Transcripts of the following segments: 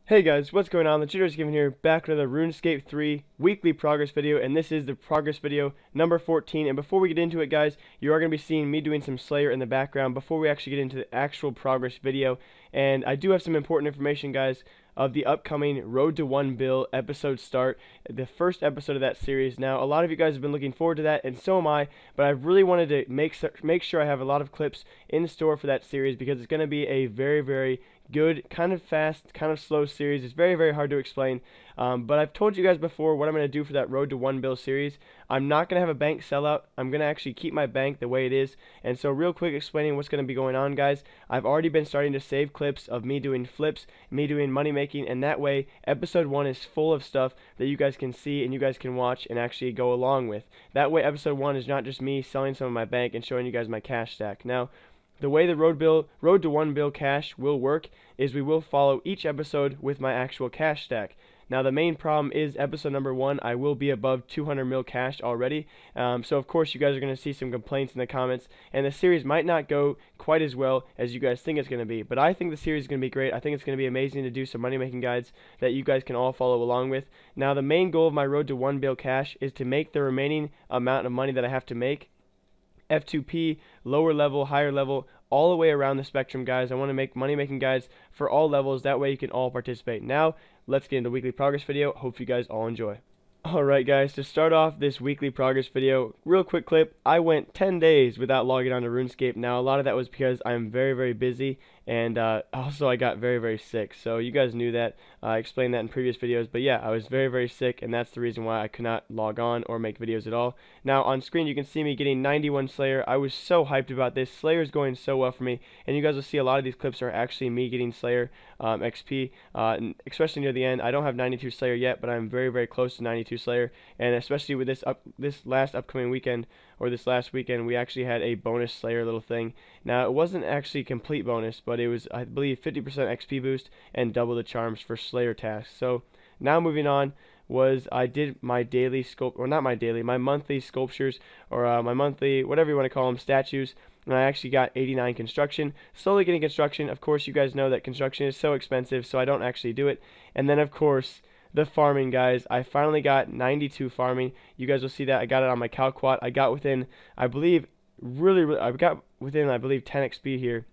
Hey guys, what's going on? The Jagex Ltd here, back with another RuneScape 3 weekly progress video, and this is the progress video number 14. And before we get into it, guys, you are going to be seeing me doing some Slayer in the background before we actually get into the actual progress video. And I do have some important information, guys, of the upcoming Road to 1 Bill episode start, the first episode of that series. Now, a lot of you guys have been looking forward to that, and so am I, but I really wanted to make sure I have a lot of clips in store for that series because it's going to be a very good, kind of fast, kind of slow series. It's very hard to explain, but I've told you guys before what I'm going to do for that Road to 1 Bill series. I'm not going to have a bank sellout. I'm going to actually keep my bank the way it is. And so real quick explaining what's going to be going on, guys. I've already been starting to save clips of me doing flips, me doing money making, and that way episode 1 is full of stuff that you guys can see and you guys can watch and actually go along with. That way episode 1 is not just me selling some of my bank and showing you guys my cash stack. Now, the way the Road to 1 Bill cash will work is we will follow each episode with my actual cash stack. Now, the main problem is episode number 1, I will be above 200 mil cash already. So, of course, you guys are going to see some complaints in the comments, and the series might not go quite as well as you guys think it's going to be. But I think the series is going to be great. I think it's going to be amazing to do some money-making guides that you guys can all follow along with. Now, the main goal of my Road to 1 Bill cash is to make the remaining amount of money that I have to make F2P, lower level, higher level, all the way around the spectrum, guys. I want to make money-making guides for all levels. That way you can all participate. Now, let's get into the weekly progress video. Hope you guys all enjoy. Alright guys, to start off this weekly progress video, real quick clip, I went 10 days without logging on to RuneScape. Now, a lot of that was because I'm very busy, and also I got very sick. So you guys knew that. I explained that in previous videos, but yeah, I was very sick, and that's the reason why I could not log on or make videos at all. Now, on screen you can see me getting 91 Slayer. I was so hyped about this. Slayer is going so well for me, and you guys will see a lot of these clips are actually me getting Slayer XP, especially near the end. I don't have 92 Slayer yet, but I'm very close to 92 Slayer, and especially with this last upcoming weekend, or this last weekend, we actually had a bonus Slayer little thing. Now, it wasn't actually a complete bonus, but it was, I believe, 50% XP boost and double the charms for Slayer tasks. So now moving on, I did my daily my monthly sculptures, or my monthly, whatever you want to call them, statues, and I actually got 89 construction. Slowly getting construction. Of course, you guys know that construction is so expensive, so I don't actually do it. And then, of course, the farming, guys. I finally got 92 farming. You guys will see that I got it on my Calquat. I got within, I believe, I got within, I believe, 10 XP here.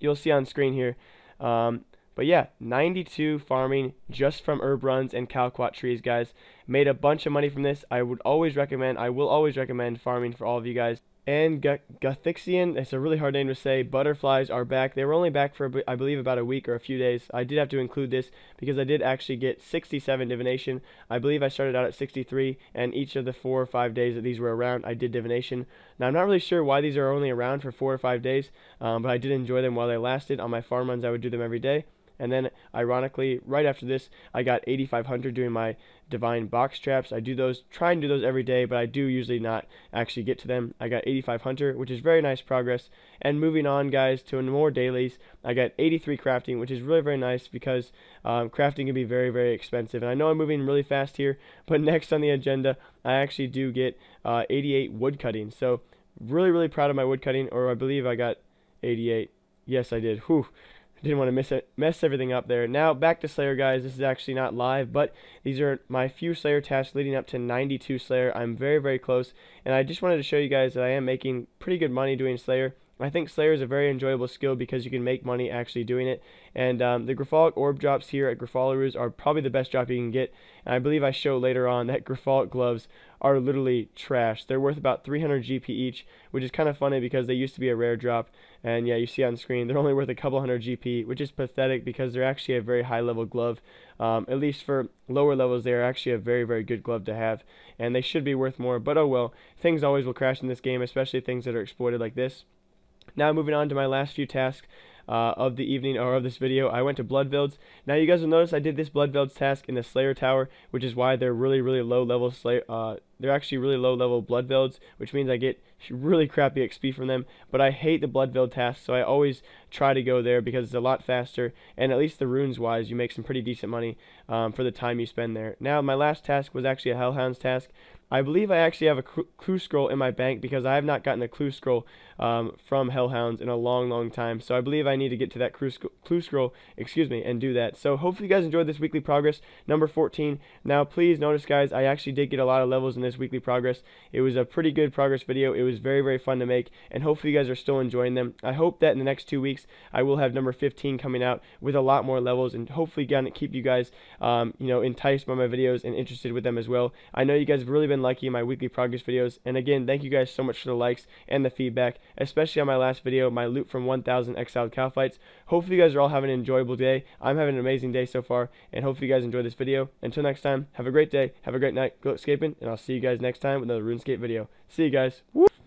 You'll see on screen here. But yeah, 92 farming just from herb runs and Calquat trees, guys. Made a bunch of money from this. I will always recommend farming for all of you guys. And Gathixian, it's a really hard name to say, butterflies are back. They were only back for, I believe, about a week or a few days. I did have to include this because I did actually get 67 divination. I believe I started out at 63, and each of the 4 or 5 days that these were around, I did divination. Now, I'm not really sure why these are only around for 4 or 5 days, but I did enjoy them while they lasted. On my farm runs, I would do them every day. And then, ironically, right after this, I got 8,500 doing my divine box traps. I do those, try and do those every day, but I do usually not actually get to them. I got 8,500, which is very nice progress. And moving on, guys, to more dailies, I got 83 crafting, which is really nice because crafting can be very expensive. And I know I'm moving really fast here, but next on the agenda, I actually do get 88 wood cutting. So really proud of my wood cutting, or I believe I got 88. Yes, I did. Whew. Didn't want to mess everything up there. Now, back to Slayer, guys. This is actually not live, but these are my few Slayer tasks leading up to 92 Slayer. I'm very close, and I just wanted to show you guys that I am making pretty good money doing Slayer. I think Slayer is a very enjoyable skill because you can make money actually doing it. And the Grapholic orb drops here at Grapholaroos are probably the best drop you can get. And I believe I show later on that Grapholic gloves are literally trash. They're worth about 300 GP each, which is kind of funny because they used to be a rare drop. And yeah, you see on screen, they're only worth a couple hundred GP, which is pathetic because they're actually a very high level glove. At least for lower levels, they are actually a very good glove to have. And they should be worth more, but oh well. Things always will crash in this game, especially things that are exploited like this. Now moving on to my last few tasks of the evening, or of this video, I went to Bloodvelds. Now you guys will notice I did this Bloodvelds task in the Slayer Tower, which is why they're really low level Slayer, they're actually really low level blood velds, which means I get really crappy XP from them, but I hate the blood veld tasks, so I always try to go there because it's a lot faster, and at least the runes wise you make some pretty decent money for the time you spend there. Now my last task was actually a Hellhounds task. I believe I actually have a clue scroll in my bank because I have not gotten a clue scroll from Hellhounds in a long time. So I believe I need to get to that clue scroll, and do that. So hopefully you guys enjoyed this weekly progress, number 14. Now please notice, guys, I actually did get a lot of levels in this weekly progress. It was a pretty good progress video. It was very fun to make, and hopefully you guys are still enjoying them. I hope that in the next 2 weeks I will have number 15 coming out with a lot more levels, and hopefully gonna keep you guys enticed by my videos and interested with them as well. I know you guys have really been liking my weekly progress videos, and again, thank you guys so much for the likes and the feedback, especially on my last video, my loot from 1000 exiled cow fights. Hopefully you guys are all having an enjoyable day. I'm having an amazing day so far, and hopefully you guys enjoyed this video. Until next time, have a great day, have a great night, go escaping, and I'll see you guys next time with another RuneScape video. See you guys. Woo!